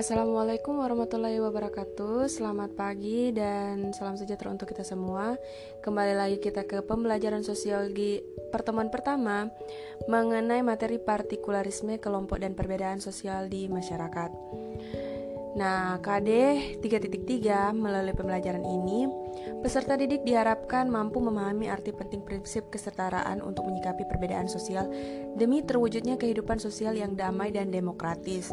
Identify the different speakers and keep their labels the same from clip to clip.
Speaker 1: Assalamualaikum warahmatullahi wabarakatuh. Selamat pagi dan salam sejahtera untuk kita semua. Kembali lagi kita ke pembelajaran sosiologi pertemuan pertama mengenai materi partikularisme kelompok dan perbedaan sosial di masyarakat. Nah, KD 3.3 melalui pembelajaran ini, peserta didik diharapkan mampu memahami arti penting prinsip kesetaraan untuk menyikapi perbedaan sosial demi terwujudnya kehidupan sosial yang damai dan demokratis.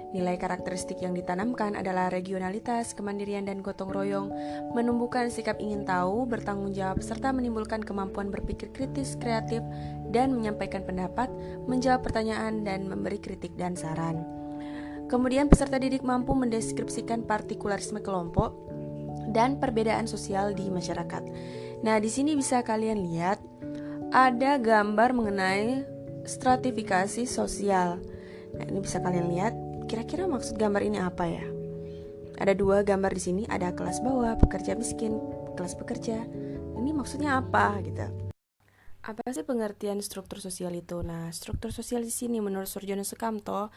Speaker 1: Nilai karakteristik yang ditanamkan adalah regionalitas, kemandirian, dan gotong royong, menumbuhkan sikap ingin tahu, bertanggung jawab, serta menimbulkan kemampuan berpikir kritis, kreatif, dan menyampaikan pendapat, menjawab pertanyaan, dan memberi kritik dan saran. Kemudian peserta didik mampu mendeskripsikan partikularisme kelompok dan perbedaan sosial di masyarakat. Nah, di sini bisa kalian lihat ada gambar mengenai stratifikasi sosial. Nah, ini bisa kalian lihat. Kira-kira maksud gambar ini apa ya? Ada dua gambar di sini, ada kelas bawah, pekerja miskin, kelas pekerja. Ini maksudnya apa gitu? Apa sih pengertian struktur sosial itu? Nah, struktur sosial di sini menurut Surjono Sukamto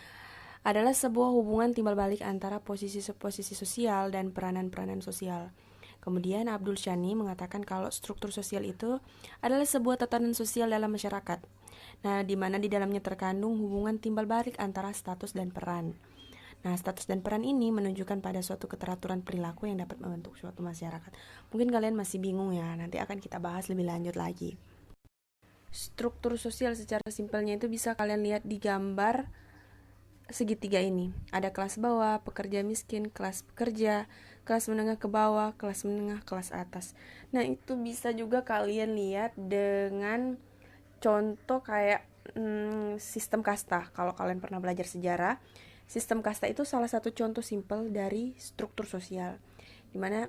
Speaker 1: adalah sebuah hubungan timbal balik antara posisi-posisi sosial dan peranan-peranan sosial. Kemudian Abdul Shani mengatakan kalau struktur sosial itu adalah sebuah tatanan sosial dalam masyarakat. Nah, di mana di dalamnya terkandung hubungan timbal balik antara status dan peran. Nah, status dan peran ini menunjukkan pada suatu keteraturan perilaku yang dapat membentuk suatu masyarakat. Mungkin kalian masih bingung ya, nanti akan kita bahas lebih lanjut lagi. Struktur sosial secara simpelnya itu bisa kalian lihat di gambar segitiga ini. Ada kelas bawah, pekerja miskin, kelas pekerja, kelas menengah ke bawah, kelas menengah, kelas atas. Nah, itu bisa juga kalian lihat dengan contoh kayak sistem kasta. Kalau kalian pernah belajar sejarah, sistem kasta itu salah satu contoh simpel dari struktur sosial, dimana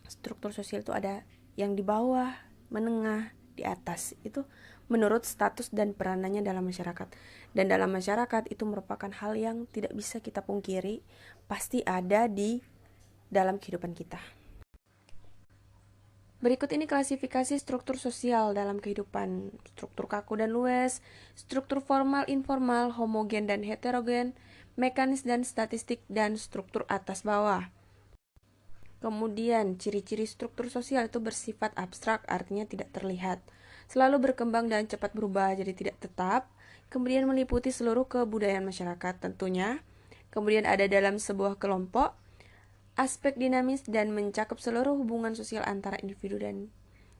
Speaker 1: struktur sosial itu ada yang di bawah, menengah, di atas. Itu menurut status dan peranannya dalam masyarakat. Dan dalam masyarakat itu merupakan hal yang tidak bisa kita pungkiri, pasti ada di dalam kehidupan kita. Berikut ini klasifikasi struktur sosial dalam kehidupan: struktur kaku dan luas, struktur formal, informal, homogen dan heterogen, mekanis dan statistik, dan struktur atas bawah. Kemudian, ciri-ciri struktur sosial itu bersifat abstrak, artinya tidak terlihat, selalu berkembang dan cepat berubah, jadi tidak tetap. Kemudian meliputi seluruh kebudayaan masyarakat tentunya. Kemudian ada dalam sebuah kelompok, aspek dinamis dan mencakup seluruh hubungan sosial antara individu dan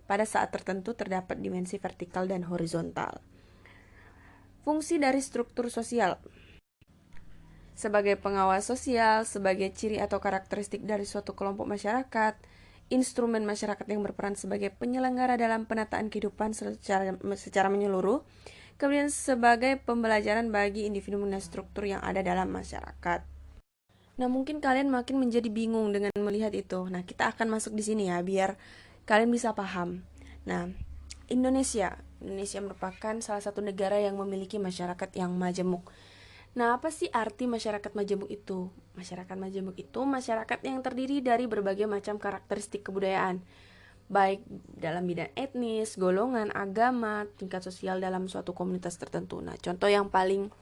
Speaker 1: pada saat tertentu terdapat dimensi vertikal dan horizontal. Fungsi dari struktur sosial sebagai pengawas sosial, sebagai ciri atau karakteristik dari suatu kelompok masyarakat, instrumen masyarakat yang berperan sebagai penyelenggara dalam penataan kehidupan secara menyeluruh, kemudian sebagai pembelajaran bagi individu mengenai struktur yang ada dalam masyarakat. Nah, mungkin kalian makin menjadi bingung dengan melihat itu. Nah, kita akan masuk di sini ya, biar kalian bisa paham. Nah, Indonesia merupakan salah satu negara yang memiliki masyarakat yang majemuk. Nah, apa sih arti masyarakat majemuk itu? Masyarakat majemuk itu masyarakat yang terdiri dari berbagai macam karakteristik kebudayaan, baik dalam bidang etnis, golongan, agama, tingkat sosial dalam suatu komunitas tertentu. Nah, contoh yang paling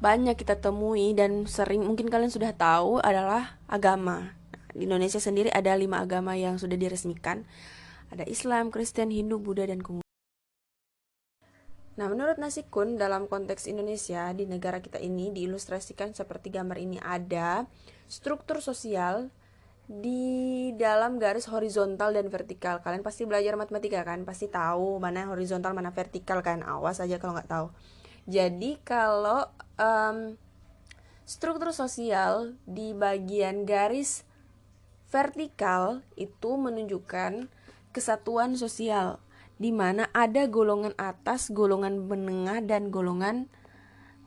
Speaker 1: banyak kita temui dan sering mungkin kalian sudah tahu adalah agama. Di Indonesia sendiri ada 5 agama yang sudah diresmikan. Ada Islam, Kristen, Hindu, Buddha, dan Konghucu. Nah, menurut Nasikun, dalam konteks Indonesia, di negara kita ini diilustrasikan seperti gambar ini. Ada struktur sosial di dalam garis horizontal dan vertikal. Kalian pasti belajar matematika kan? Pasti tahu mana horizontal, mana vertikal kan? Awas aja kalau nggak tahu. Jadi kalau struktur sosial di bagian garis vertikal itu menunjukkan kesatuan sosial, di mana ada golongan atas, golongan menengah, dan golongan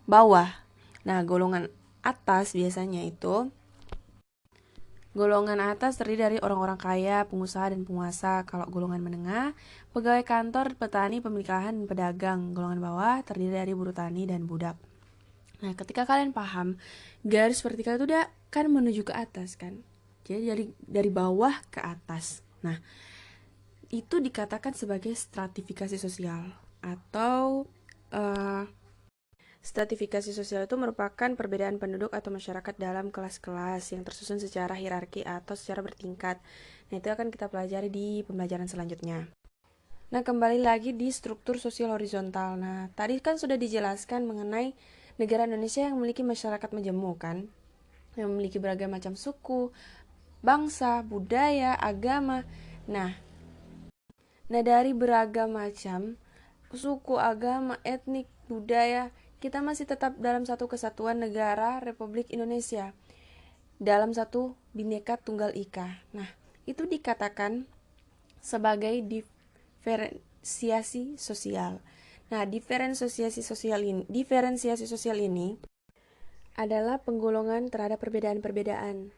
Speaker 1: bawah. Nah, golongan atas biasanya itu golongan atas terdiri dari orang-orang kaya, pengusaha, dan penguasa. Kalau golongan menengah, pegawai kantor, petani, pemilik lahan, dan pedagang. Golongan bawah terdiri dari buruh tani dan budak. Nah, ketika kalian paham, garis vertikal itu udah kan menuju ke atas kan. Jadi dari bawah ke atas. Nah, itu dikatakan sebagai stratifikasi sosial atau Stratifikasi sosial itu merupakan perbedaan penduduk atau masyarakat dalam kelas-kelas yang tersusun secara hierarki atau secara bertingkat. Nah, itu akan kita pelajari di pembelajaran selanjutnya. Nah, kembali lagi di struktur sosial horizontal. Nah, tadi kan sudah dijelaskan mengenai negara Indonesia yang memiliki masyarakat majemuk kan, yang memiliki beragam macam suku, bangsa, budaya, agama. Nah, dari beragam macam suku, agama, etnik, budaya, kita masih tetap dalam satu kesatuan negara Republik Indonesia, dalam satu Bhinneka Tunggal Ika. Nah, itu dikatakan sebagai diferensiasi sosial. Nah, diferensiasi sosial ini adalah penggolongan terhadap perbedaan-perbedaan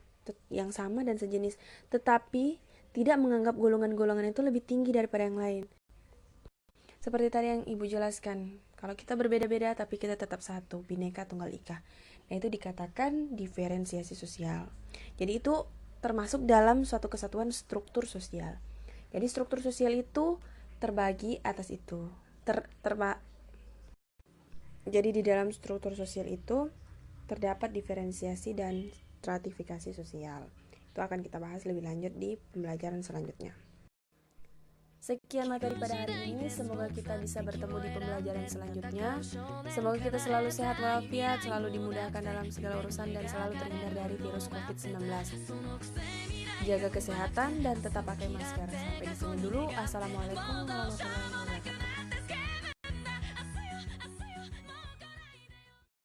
Speaker 1: yang sama dan sejenis, tetapi tidak menganggap golongan-golongan itu lebih tinggi daripada yang lain. Seperti tadi yang Ibu jelaskan, kalau kita berbeda-beda tapi kita tetap satu, Bhinneka Tunggal Ika. Nah, itu dikatakan diferensiasi sosial. Jadi itu termasuk dalam suatu kesatuan struktur sosial. Jadi struktur sosial itu terbagi atas itu. Jadi di dalam struktur sosial itu terdapat diferensiasi dan stratifikasi sosial. Itu akan kita bahas lebih lanjut di pembelajaran selanjutnya. Sekian materi pada hari ini, semoga kita bisa bertemu di pembelajaran selanjutnya. Semoga kita selalu sehat walafiat, selalu dimudahkan dalam segala urusan, dan selalu terhindar dari virus COVID-19. Jaga kesehatan dan tetap pakai masker. Sampai di sini dulu. Assalamualaikum warahmatullahi wabarakatuh.